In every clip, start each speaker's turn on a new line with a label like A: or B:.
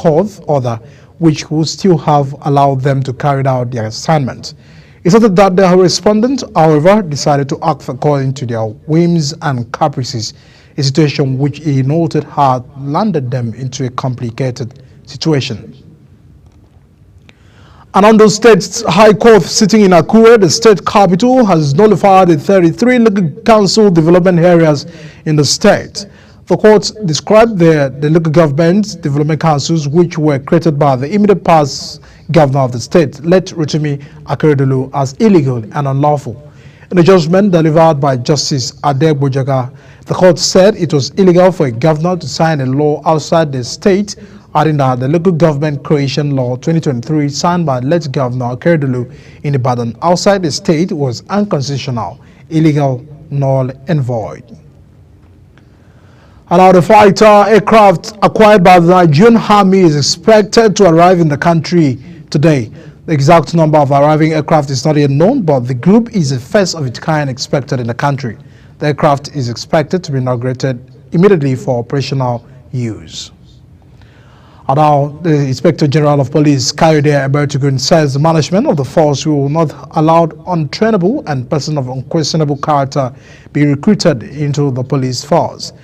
A: court order, which would still have allowed them to carry out their assignment. It stated that the respondents, however, decided to act according to their whims and caprices, a situation which he noted had landed them into a complicated situation. And on the State High Court sitting in Akure, the state capital, has nullified the 33 local council development areas in the state. The court described the local government development councils, which were created by the immediate past governor of the state, late Rotimi Akeredolu, as illegal and unlawful. In a judgment delivered by Justice Adegbojaga, the court said it was illegal for a governor to sign a law outside the state, adding that the Local Government Creation Law 2023 signed by late Governor Akeredolu in Ibadan outside the state was unconstitutional, illegal, null and void. And now the fighter aircraft acquired by the Nigerian Army is expected to arrive in the country today. The exact number of arriving aircraft is not yet known, but the group is the first of its kind expected in the country. The aircraft is expected to be inaugurated immediately for operational use. And now, the Inspector General of Police, Kayode Egbetokun, says the management of the force will not allow untrainable and persons of unquestionable character be recruited into the police force.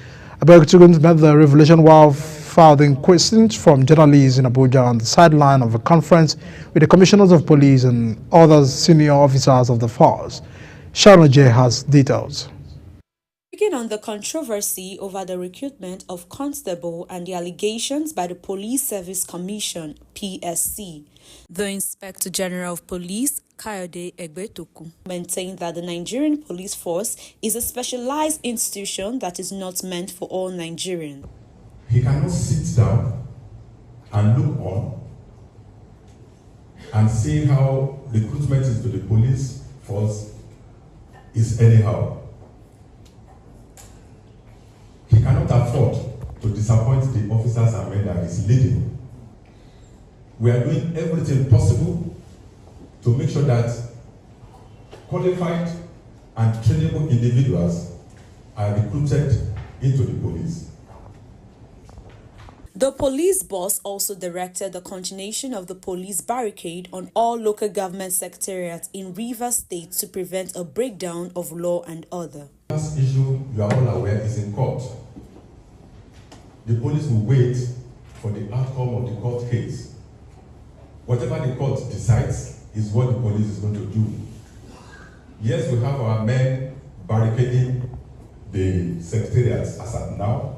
A: Egbetokun made the revelation while fielding questions from journalists in Abuja on the sideline of a conference with the commissioners of police and other senior officers of the force. Sharon J. has details.
B: Speaking on the controversy over the recruitment of constable and the allegations by the Police Service Commission (PSC), the Inspector General of Police, Kayode Egbetokun, maintained that the Nigerian police force is a specialized institution that is not meant for all Nigerians.
C: He cannot sit down and look on and see how recruitment into the police force is anyhow. He cannot afford to disappoint the officers and men that he's leading. We are doing everything possible to make sure that qualified and trainable individuals are recruited into the police.
B: The police boss also directed the continuation of the police barricade on all local government secretariats in Rivers State to prevent a breakdown of law and order.
C: This issue, you are all aware, is in court. The police will wait for the outcome of the court case. Whatever the court decides is what the police is going to do. Yes, we have our men barricading the secretariats as at now.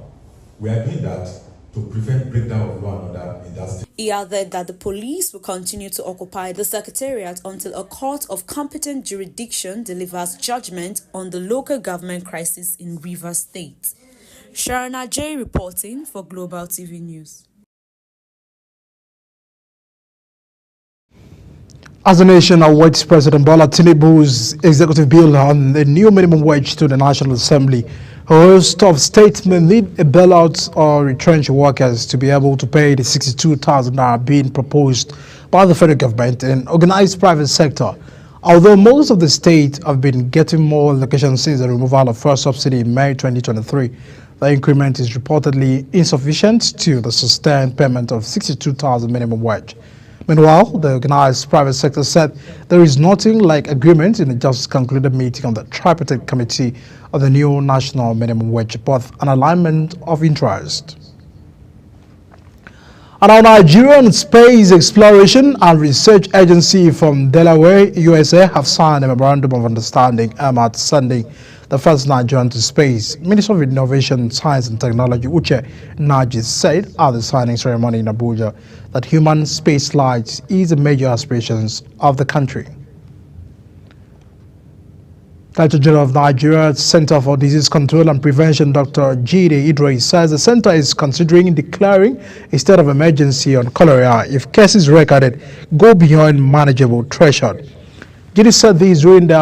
C: We are doing that to prevent breakdown of law and order in that state.
B: He added that the police will continue to occupy the secretariat until a court of competent jurisdiction delivers judgment on the local government crisis in Rivers State. Sharana J. reporting for Global TV News.
A: As the nation awaits President Bola Tinubu's executive bill on the new minimum wage to the National Assembly, a host of states may need a bailout or retrench workers to be able to pay the 62,000 naira being proposed by the federal government and organized private sector. Although most of the states have been getting more allocations since the removal of first subsidy in May 2023, the increment is reportedly insufficient to the sustained payment of 62,000 minimum wage. Meanwhile, the organized private sector said there is nothing like agreement in the just concluded meeting of the tripartite committee of the new national minimum wage, but an alignment of interest. And our Nigerian Space Exploration and Research Agency from Delaware, USA, have signed a memorandum of understanding aimed at sending the first Nigerian to space. Minister of Innovation, Science and Technology, Uche Najis, said at the signing ceremony in Abuja that human space flight is a major aspiration of the country. Director General of Nigeria's Center for Disease Control and Prevention, Dr. Jide Idris, says the center is considering declaring a state of emergency on cholera if cases recorded go beyond manageable threshold. Jide said this during the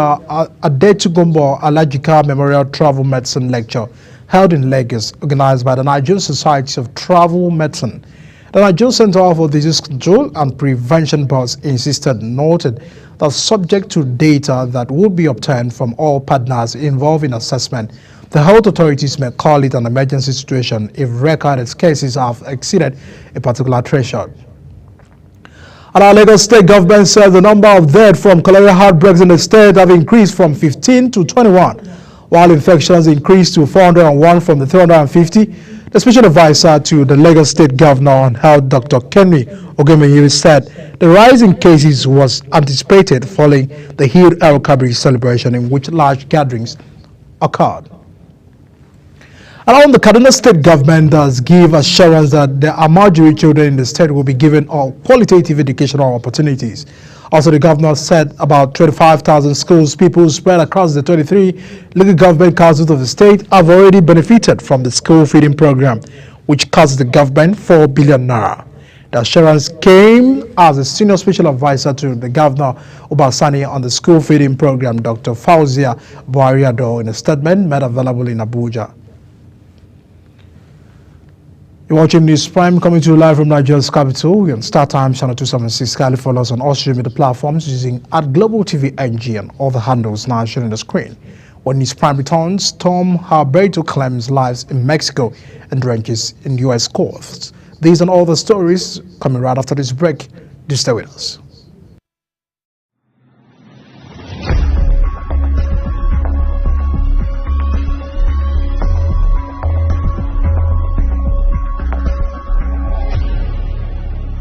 A: Adetu Gombo Alajika Memorial Travel Medicine Lecture held in Lagos, organized by the Nigerian Society of Travel Medicine. The Nigerian Center for Disease Control and Prevention boss noted that subject to data that would be obtained from all partners involved in assessment The health authorities may call it an emergency situation if recorded cases have exceeded a particular threshold. And our Lagos state government said the number of deaths from cholera outbreaks in the state have increased from 15 to 21, while infections increased to 401 from the 350. The special advisor to the Lagos state governor on health, Dr. Kenny Ogumiloro, said the rise in cases was anticipated following the Eid el-Kabir celebration in which large gatherings occurred. And the Kaduna state government does give assurance that the Amajiri children in the state will be given all qualitative educational opportunities. Also, the governor said about 25,000 schools people spread across the 23 local government councils of the state have already benefited from the school feeding program, which cost the government 4 billion naira. The assurance came as a senior special advisor to the governor Obasani on the school feeding program, Dr. Fauzia Buhari-Ado, in a statement made available in Abuja. You're watching News Prime, coming to you live from Nigeria's capital. We're on StarTimes channel 276. Kindly follow us on all social media platforms using @Global TV NG and all the handles now shown on the screen. When News Prime returns, Tom Harberto claims lives in Mexico and ranches in U.S. courts. These and all the stories coming right after this break. Do stay with us.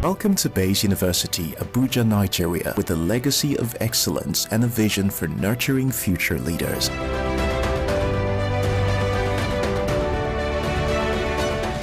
D: Welcome to Bayes University, Abuja, Nigeria, with a legacy of excellence and a vision for nurturing future leaders.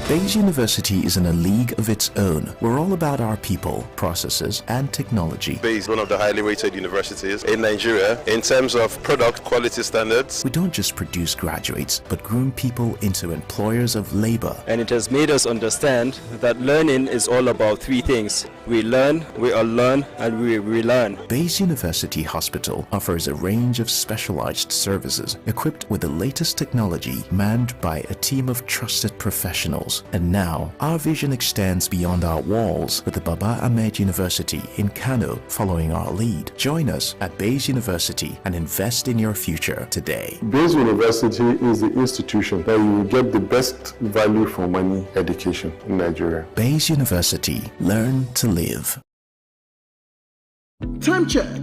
D: Bayes University is in a league of its own. We're all about our people, processes, and technology.
E: Bayes is one of the highly rated universities in Nigeria in terms of product quality standards.
D: We don't just produce graduates, but groom people into employers of labor.
F: And it has made us understand that learning is all about three things. We learn, we unlearn, and we relearn.
D: Bayes University Hospital offers a range of specialized services equipped with the latest technology, manned by a team of trusted professionals. And now, our vision extends beyond our walls with the Baba Ahmed University in Kano following our lead. Join us at Bayes University and invest in your future today.
G: Bayes University is the institution that you will get the best value for money education in Nigeria.
D: Bayes University. Learn to live.
H: Time check.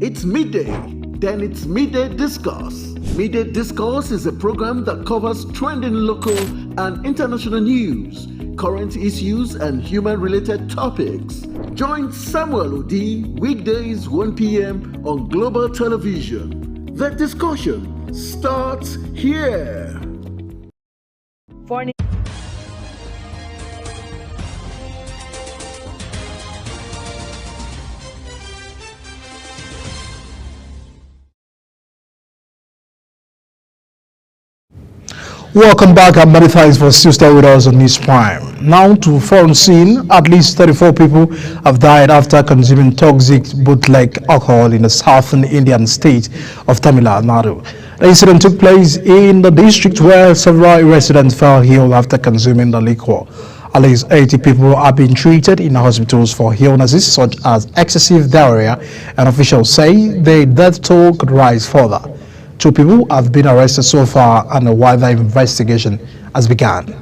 H: It's midday. Then it's Midday Discourse. Midday Discourse is a program that covers trending local and international news, current issues, and human-related topics. Join Samuel Odi weekdays 1 p.m. on Global Television. The discussion starts here.
A: Welcome back, and many thanks for still staying with us on News Prime. Now to foreign scene, at least 34 people have died after consuming toxic bootleg alcohol in the southern Indian state of Tamil Nadu. The incident took place in the district where several residents fell ill after consuming the liquor. At least 80 people are being treated in hospitals for illnesses such as excessive diarrhea, and officials say the death toll could rise further. 2 people have been arrested so far, and a wider investigation has begun.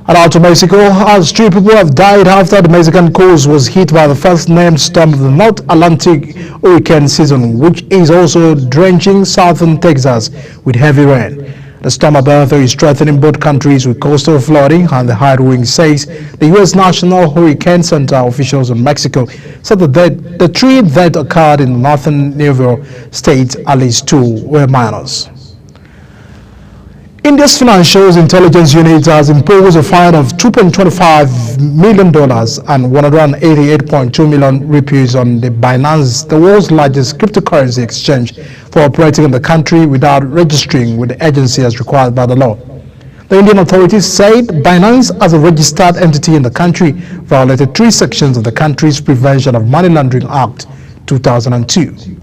A: And out to Mexico, as 3 people have died after the Mexican coast was hit by the first named storm of the North Atlantic hurricane season, which is also drenching southern Texas with heavy rain. The storm Alberto is threatening both countries with coastal flooding, and the high wind says the U.S. National Hurricane Center officials in Mexico said that the 3 that occurred in the northern Nuevo State, at least 2 were minors. India's Financial Intelligence Unit has imposed a fine of $2.25 million and 188.2 million rupees on the Binance, the world's largest cryptocurrency exchange, for operating in the country without registering with the agency as required by the law. The Indian authorities said Binance, as a registered entity in the country, violated 3 sections of the country's Prevention of Money Laundering Act 2002.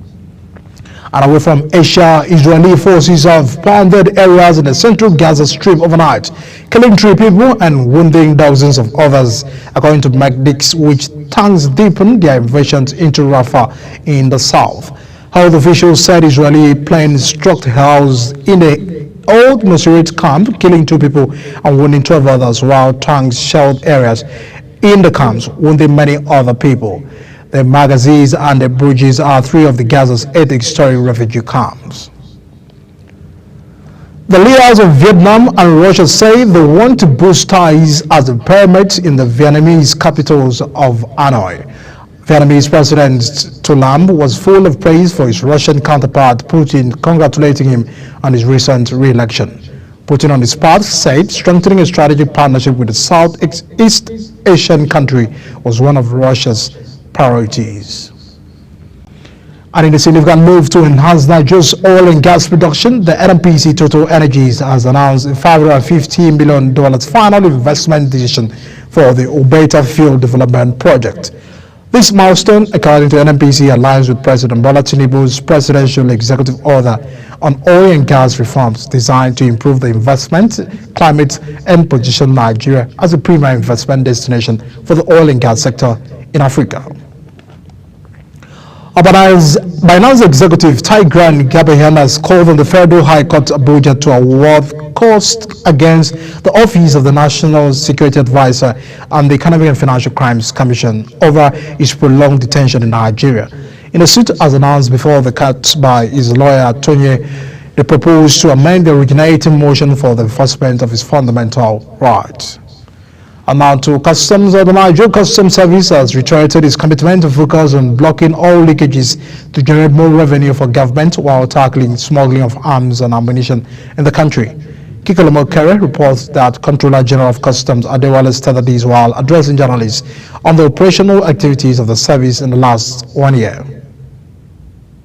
A: And away from Asia, Israeli forces have pounded areas in the central Gaza Strip overnight, killing 3 people and wounding dozens of others, according to medics, which tanks deepened their invasions into Rafah in the south. Health officials said Israeli plane struck a house in a old Nuseirat camp, killing 2 people and wounding 12 others, while tanks shelled areas in the camps, wounding many other people. The Magazis and the Bruges are 3 of the Gaza's 8 historic refugee camps. The leaders of Vietnam and Russia say they want to boost ties as the pyramids in the Vietnamese capitals of Hanoi. Vietnamese President To Lam was full of praise for his Russian counterpart Putin, congratulating him on his recent re-election. Putin on his part said strengthening a strategic partnership with the Southeast Asian country was one of Russia's priorities. And in a significant move to enhance Nigeria's oil and gas production, the NNPC Total Energies has announced a $550 million final investment decision for the Obeta Field Development Project. This milestone, according to NNPC, aligns with President Bola Tinubu's presidential executive order on oil and gas reforms designed to improve the investment climate and position Nigeria as a premier investment destination for the oil and gas sector in Africa. Binance executive Tigran Gabriel has called on the Federal High Court Abuja to award costs against the Office of the National Security Advisor and the Economic and Financial Crimes Commission over his prolonged detention in Nigeria. In a suit as announced before the court by his lawyer Tonye, they proposed to amend the originating motion for the enforcement of his fundamental rights. And now to Customs. The Nigerian Customs Service has reiterated its commitment to focus on blocking all leakages to generate more revenue for government while tackling smuggling of arms and ammunition in the country. Kikolomo Kere reports that Controller General of Customs Adewale stated this while addressing journalists on the operational activities of the service in the last 1 year.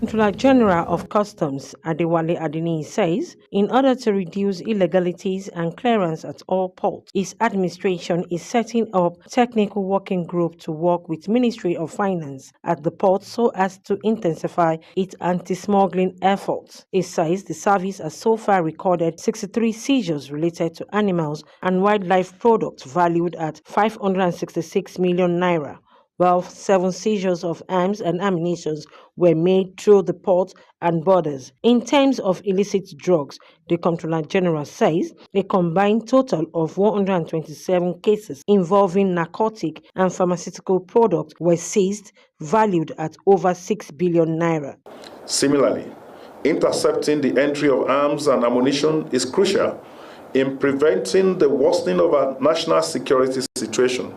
I: Controller General of Customs Adewale Adeni says, in order to reduce illegalities and clearance at all ports, his administration is setting up a technical working group to work with Ministry of Finance at the port so as to intensify its anti-smuggling efforts. He says the service has so far recorded 63 seizures related to animals and wildlife products valued at 566 million naira. While 7 seizures of arms and ammunition were made through the port and borders. In terms of illicit drugs, the Comptroller General says a combined total of 127 cases involving narcotic and pharmaceutical products were seized, valued at over 6 billion naira.
J: Similarly, intercepting the entry of arms and ammunition is crucial in preventing the worsening of our national security situation.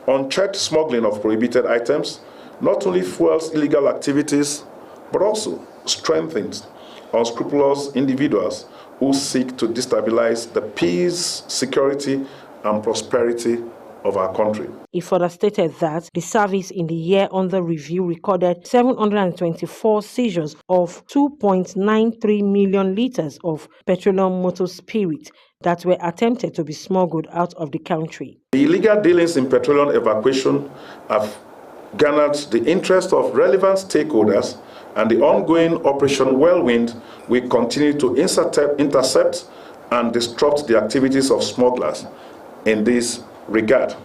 J: Unchecked smuggling of prohibited items not only fuels illegal activities, but also strengthens unscrupulous individuals who seek to destabilize the peace, security, and prosperity of our country.
I: He further stated that the service in the year under review recorded 724 seizures of 2.93 million liters of petroleum motor spirit that were attempted to be smuggled out of the country.
J: The illegal dealings in petroleum evacuation have garnered the interest of relevant stakeholders, and the ongoing Operation Whirlwind will continue to intercept and disrupt the activities of smugglers in this regard.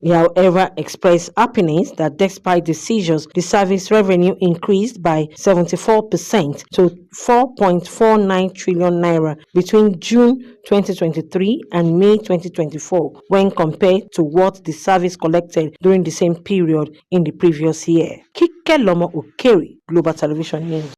I: He, however, expressed happiness that despite the seizures, the service revenue increased by 74% to 4.49 trillion naira between June 2023 and May 2024 when compared to what the service collected during the same period in the previous year. Kikolomo Okeri, Global Television News.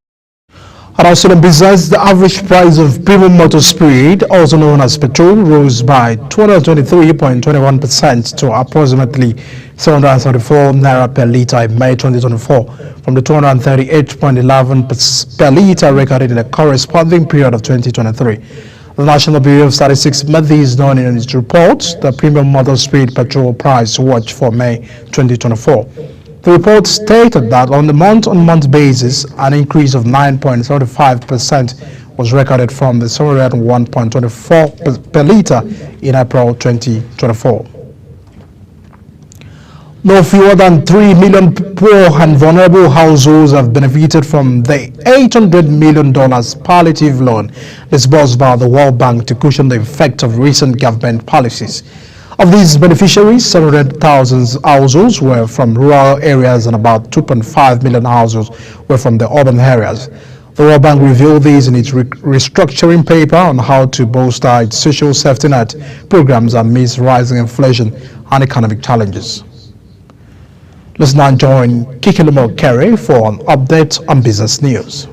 A: And also in business, the average price of premium motor spirit, also known as petrol, rose by 223.21% to approximately 734 naira per litre in May 2024, from the 238.11 per litre recorded in the corresponding period of 2023. The National Bureau of Statistics made this known in its report, the premium motor spirit petrol price watch for May 2024. The report stated that on the month-on-month basis, an increase of 9.75% was recorded from the 701.24 per litre in April 2024. No fewer than 3 million poor and vulnerable households have benefited from the $800 million palliative loan disbursed by the World Bank to cushion the effect of recent government policies. Of these beneficiaries, 700,000 households were from rural areas and about 2.5 million households were from the urban areas. The World Bank revealed this in its restructuring paper on how to bolster its social safety net programs amidst rising inflation and economic challenges. Let's now join Kikilimo Kerry for an update on business news.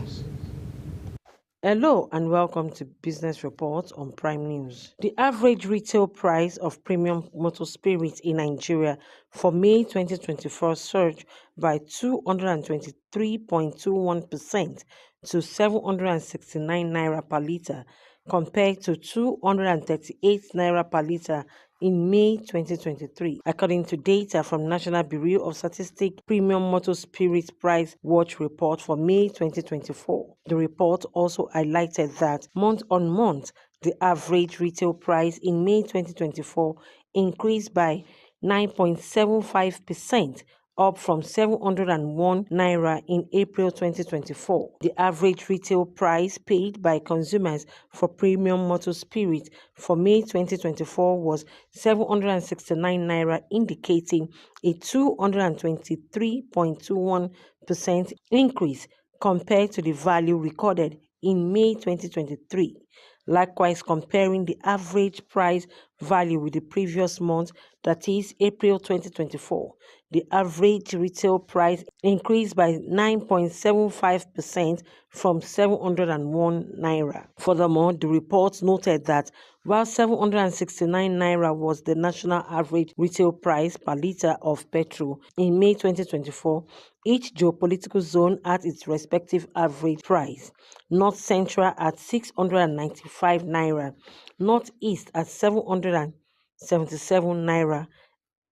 I: Hello and welcome to Business Report on Prime News. The average retail price of premium motor spirits in Nigeria for May 2024 surged by 223.21% to 769 naira per litre, compared to 238 naira per litre in May 2023, according to data from National Bureau of Statistics Premium Motor Spirits Price Watch Report for May 2024. The report also highlighted that month-on-month, the average retail price in May 2024 increased by 9.75%, up from 701 naira in April 2024. The average retail price paid by consumers for premium motor spirits for May 2024 was 769 naira, indicating a 223.21% increase compared to the value recorded in May 2023. Likewise, comparing the average price value with the previous month, that is April 2024, the average retail price increased by 9.75% from 701 naira. Furthermore, the report noted that while 769 naira was the national average retail price per litre of petrol in May 2024, each geopolitical zone had its respective average price. North Central at 695 naira, Northeast at 777 naira,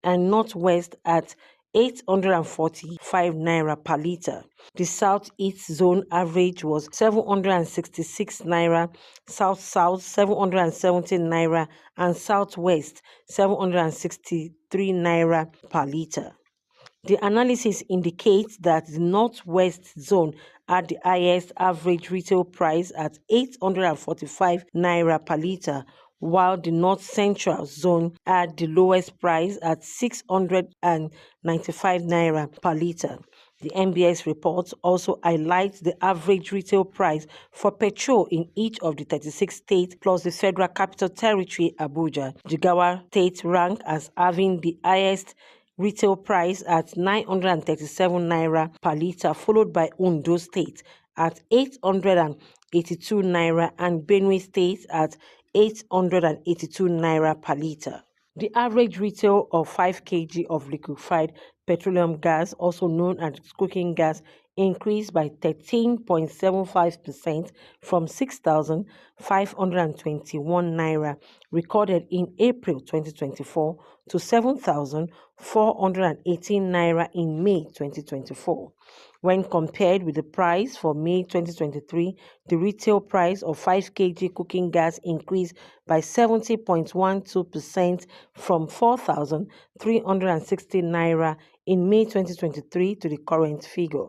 I: and Northwest at 845 naira per litre. The Southeast zone average was 766 naira, South-South 770 naira, and Southwest 763 naira per litre. The analysis indicates that the Northwest zone had the highest average retail price at 845 naira per litre, while the North Central zone had the lowest price at 695 naira per litre. The NBS report also highlights the average retail price for petrol in each of the 36 states plus the Federal Capital Territory, Abuja. Jigawa State ranked as having the highest retail price at 937 naira per litre, followed by Ondo State at 882 naira and Benue State at 882 naira per litre. The average retail of 5 kg of liquefied petroleum gas, also known as cooking gas, increased by 13.75% from 6,521 naira recorded in April 2024 to 7,418 naira in May 2024. When compared with the price for May 2023, the retail price of 5 kg cooking gas increased by 70.12% from 4,360 naira in May 2023 to the current figure.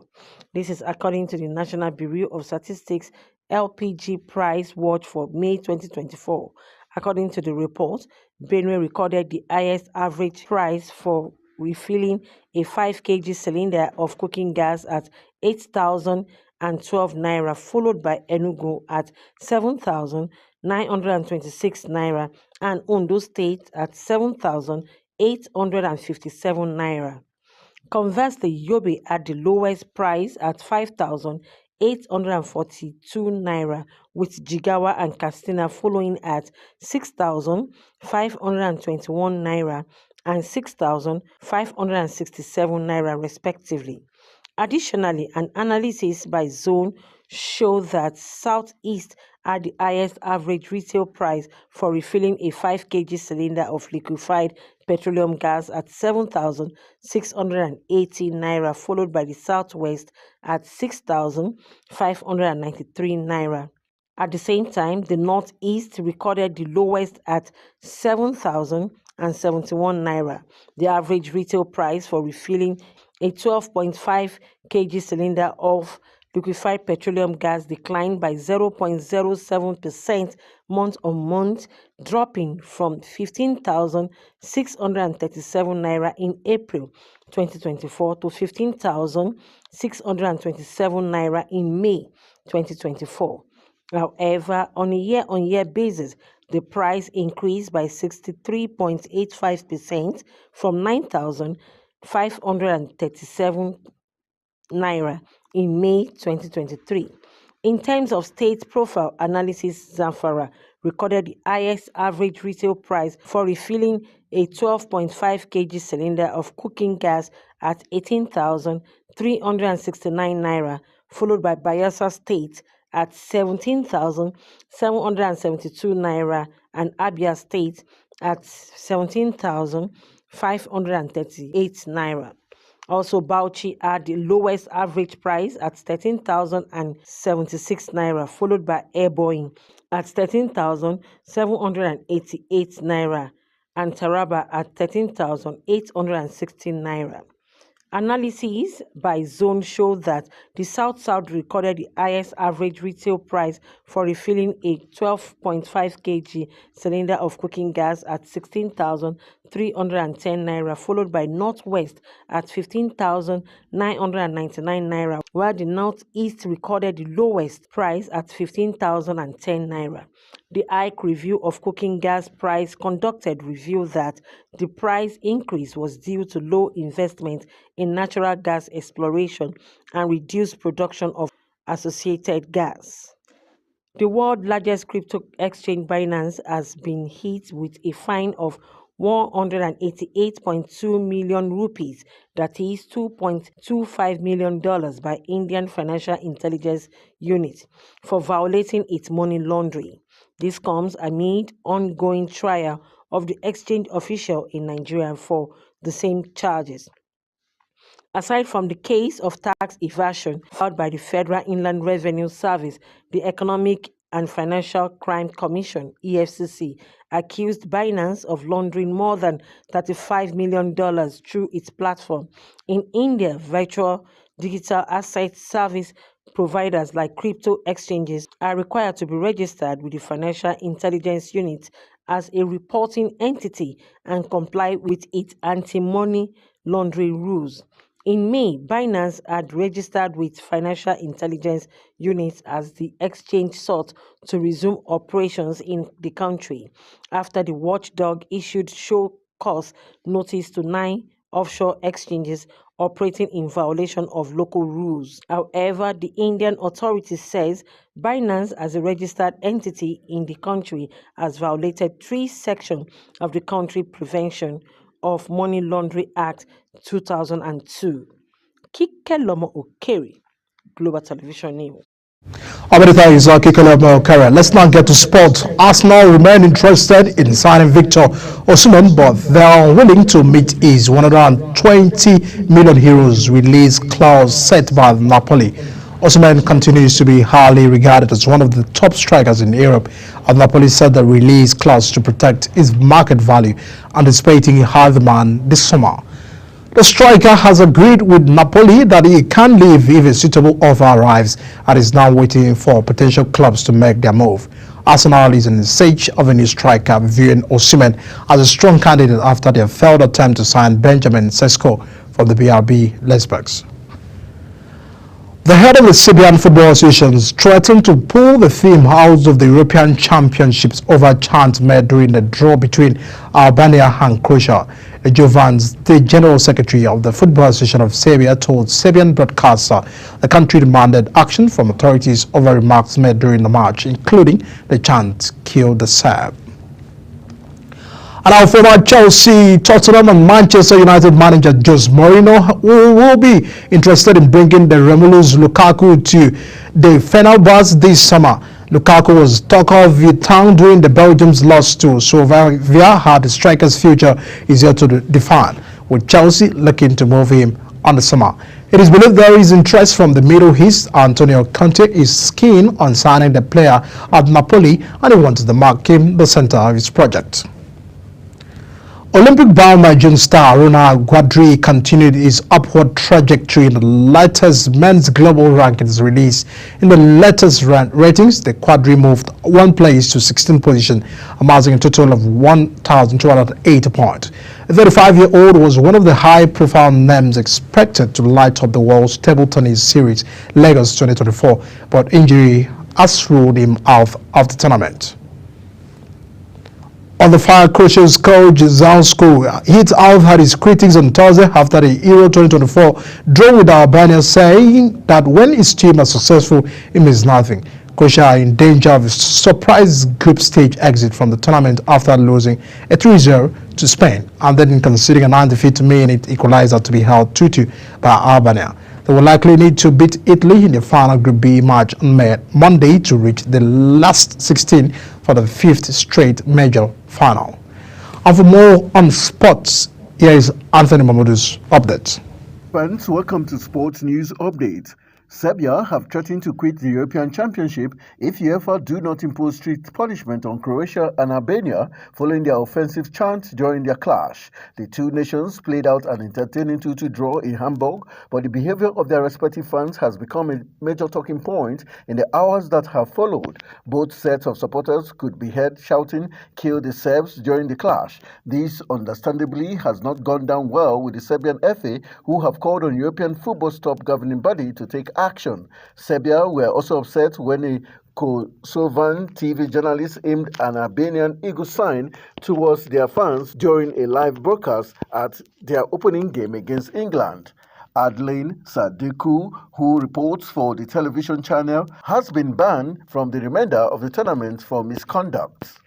I: This is according to the National Bureau of Statistics LPG Price Watch for May 2024. According to the report, Benue recorded the highest average price for refilling a 5 kg cylinder of cooking gas at 8,012 naira, followed by Enugu at 7,926 naira and Ondo State at 7,857 naira. Conversely, Yobe had the lowest price at 5,842 naira, with Jigawa and Katsina following at 6,521 naira and 6,567 naira respectively. Additionally, an analysis by zone showed that Southeast had the highest average retail price for refilling a 5 kg cylinder of liquefied petroleum gas at 7,680 naira, followed by the Southwest at 6,593 naira. At the same time, the Northeast recorded the lowest at 7,071 naira. The average retail price for refilling a 12.5 kg cylinder of Liquefied petroleum gas declined by 0.07% month-on-month, dropping from 15,637 naira in April 2024 to 15,627 naira in May 2024. However, on a year-on-year basis, the price increased by 63.85% from 9,537 naira in May 2023. In terms of state profile analysis, Zamfara recorded the highest average retail price for refilling a 12.5 kg cylinder of cooking gas at 18,369 naira, followed by Bayelsa State at 17,772 naira and Abia State at 17,538 naira. Also, Bauchi had the lowest average price at 13,076 naira, followed by Ebonyi at 13,788 naira and Taraba at 13,816 naira. Analyses by zone show that the South-South recorded the highest average retail price for refilling a 12.5 kg cylinder of cooking gas at 16,310 naira, followed by Northwest at 15,999 naira, while the Northeast recorded the lowest price at 15,010 naira. The IC review of cooking gas price conducted revealed that the price increase was due to low investment in natural gas exploration and reduced production of associated gas. The world's largest crypto exchange, Binance, has been hit with a fine of 188.2 million rupees, that is $2.25 million, by Indian Financial Intelligence Unit for violating its money laundering. This comes amid ongoing trial of the exchange official in Nigeria for the same charges. Aside from the case of tax evasion filed by the Federal Inland Revenue Service, the Economic and Financial Crime Commission, EFCC, accused Binance of laundering more than $35 million through its platform. In India, virtual digital asset service providers like crypto exchanges are required to be registered with the Financial Intelligence Unit as a reporting entity and comply with its anti-money laundering rules. In May, Binance had registered with Financial Intelligence Unit as the exchange sought to resume operations in the country after the watchdog issued show cause notice to 9 offshore exchanges operating in violation of local rules. However, the Indian authority says Binance, as a registered entity in the country, has violated 3 sections of the Country Prevention of Money Laundering Act 2002. Kike Lomo Okeri, Global Television News.
A: Let's now get to sport. Arsenal remain interested in signing Victor Osimhen, but they are unwilling to meet his 120 million euros release clause set by Napoli. Osimhen continues to be highly regarded as one of the top strikers in Europe, and Napoli set the release clause to protect his market value, anticipating high demand this summer. The striker has agreed with Napoli that he can leave if a suitable offer arrives and is now waiting for potential clubs to make their move. Arsenal is in search of a new striker, viewing Osimhen as a strong candidate after their failed attempt to sign Benjamin Sesko from the BRB Leipzig. The head of the Serbian Football Association threatened to pull the theme out of the European Championships over a chant made during the draw between Albania and Croatia. Jovans, the General Secretary of the Football Association of Serbia, told Serbian broadcaster the country demanded action from authorities over remarks made during the match, including the chant "Kill the Serb." And our former Chelsea, Tottenham and Manchester United manager Jose Mourinho will be interested in bringing the Romelu Lukaku to the Fenerbahce this summer. Lukaku was talk of the town during the Belgium's loss to Slovenia. How the striker's future is yet to define, with Chelsea looking to move him on the summer. It is believed there is interest from the Middle East. Antonio Conte is keen on signing the player at Napoli, and he wants to mark him the center of his project. Olympic-bound Nigerian star Ronald Guadri continued his upward trajectory in the latest men's global rankings release. In the latest ratings, the Guadri moved one place to 16th position, amassing a total of 1,280 points. The 35-year-old was one of the high-profile names expected to light up the world's table tennis series, Lagos 2024, but injury has ruled him out of the tournament. On the fire, Croatia's coach Zalsko hit out at his critics on Thursday after the Euro 2024 draw with Albania, saying that when his team is successful, it means nothing. Croatia are in danger of a surprise group stage exit from the tournament after losing a 3-0 to Spain and then conceding a 9-defeat minute equalizer to be held 2-2 by Albania. They will likely need to beat Italy in the final Group B match on Monday to reach the last 16 for the 5th straight major final. And for more on sports, here is Anthony Mahmoud's update.
H: Friends, welcome to Sports News Update. Serbia have threatened to quit the European Championship if UEFA do not impose strict punishment on Croatia and Albania following their offensive chant during their clash. The two nations played out an entertaining 2-2 draw in Hamburg, but the behavior of their respective fans has become a major talking point in the hours that have followed. Both sets of supporters could be heard shouting, "Kill the Serbs," during the clash. This understandably has not gone down well with the Serbian FA, who have called on European football's top governing body to take action. Serbia were also upset when a Kosovan TV journalist aimed an Albanian eagle sign towards their fans during a live broadcast at their opening game against England. Adeline Sadiku, who reports for the television channel, has been banned from the remainder of the tournament for misconduct.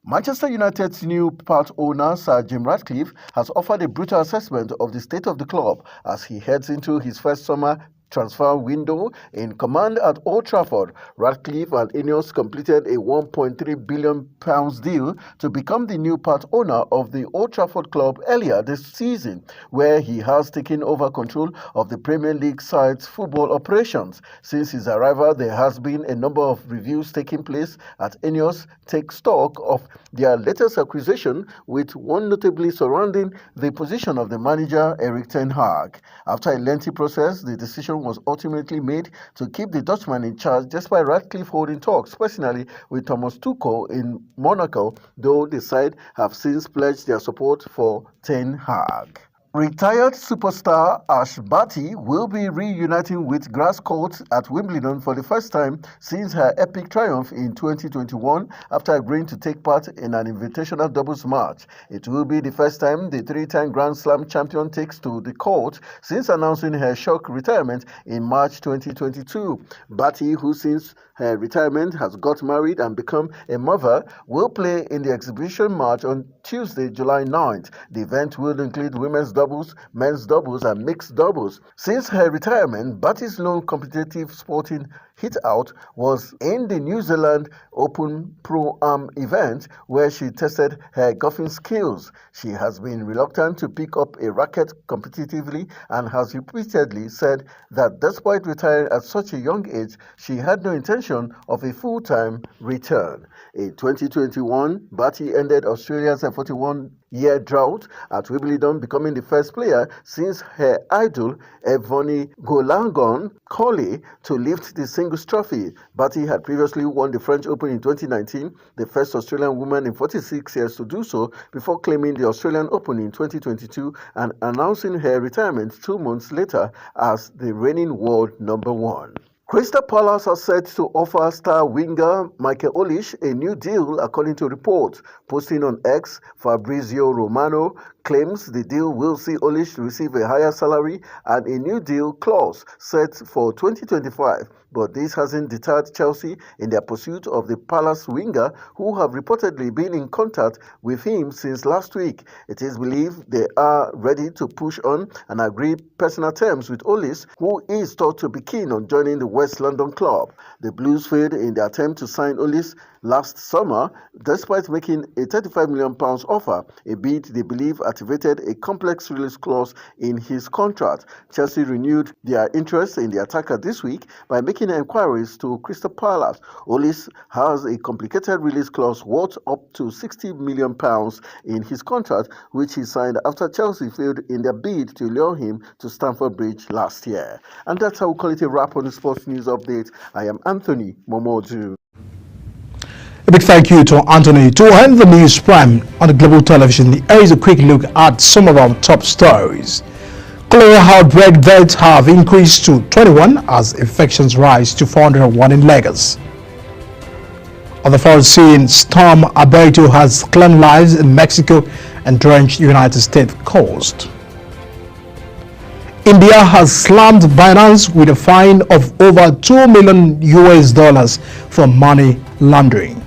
H: Manchester United's new part owner, Sir Jim Ratcliffe, has offered a brutal assessment of the state of the club as he heads into his first summer transfer window in command at Old Trafford. Ratcliffe and Ineos completed a £1.3 billion deal to become the new part owner of the Old Trafford club earlier this season, where he has taken over control of the Premier League side's football operations. Since his arrival, there has been a number of reviews taking place at Ineos take stock of their latest acquisition, with one notably surrounding the position of the manager Erik ten Hag. After a lengthy process, the decision was ultimately made to keep the Dutchman in charge, despite Ratcliffe holding talks personally with Thomas Tuchel in Monaco, though the side have since pledged their support for ten Hag. Retired superstar Ash Barty will be reuniting with grass courts at Wimbledon for the first time since her epic triumph in 2021 after agreeing to take part in an invitational doubles match. It will be the first time the three-time Grand Slam champion takes to the court since announcing her shock retirement in March 2022. Barty, who since her retirement has got married and become a mother, will play in the exhibition match on Tuesday, July 9th. The event will include women's doubles, men's doubles, and mixed doubles. Since her retirement, Barty's lone competitive sporting hit-out was in the New Zealand Open Pro-Am event, where she tested her golfing skills. She has been reluctant to pick up a racket competitively and has repeatedly said that despite retiring at such a young age, she had no intention of a full-time return. In 2021, Barty ended Australia's 41-year drought at Wimbledon, becoming the first player since her idol Evonne Goolagong Cawley to lift the singles trophy. Barty had previously won the French Open in 2019, the first Australian woman in 46 years to do so, before claiming the Australian Open in 2022 and announcing her retirement 2 months later as the reigning world number one. Crystal Palace are set to offer star winger Michael Olise a new deal, according to reports. Posting on X, Fabrizio Romano claims the deal will see Olise receive a higher salary and a new deal clause set for 2025. But this hasn't deterred Chelsea in their pursuit of the Palace winger, who have reportedly been in contact with him since last week. It is believed they are ready to push on and agree personal terms with Olise, who is thought to be keen on joining the West London club. The Blues failed in their attempt to sign Olise last summer, despite making a £35 million offer, a bid they believe at activated a complex release clause in his contract. Chelsea renewed their interest in the attacker this week by making inquiries to Crystal Palace. Olise has a complicated release clause worth up to £60 million in his contract, which he signed after Chelsea failed in their bid to lure him to Stamford Bridge last year. And that's how we call it a wrap on the Sports News Update. I am Anthony Momodu.
A: A big thank you to Anthony. To end the news prime on the Global Television, here is a quick look at some of our top stories. Cholera outbreak deaths have increased to 21 as infections rise to 401 in Lagos. On the foreign scene, Storm Alberto has claimed lives in Mexico and drenched United States coast. India has slammed Binance with a fine of over $2 million for money laundering.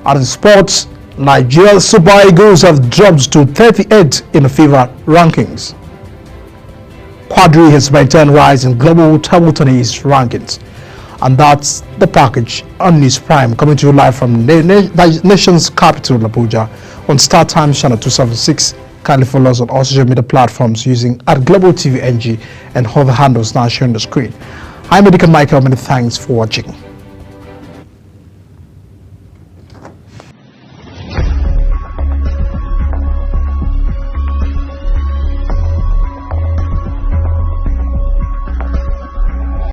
A: At the sports, Nigeria's Super Eagles have dropped to 38 in the FIFA rankings. Quadri has maintained rise in global table tennis rankings. And that's the package on News Prime, coming to you live from the nation's capital, Abuja, on Star Times channel 276. Kindly follow us on all social media platforms using @GlobalTVNG and other handles now showing the screen. I'm Medical Michael. Many thanks for watching.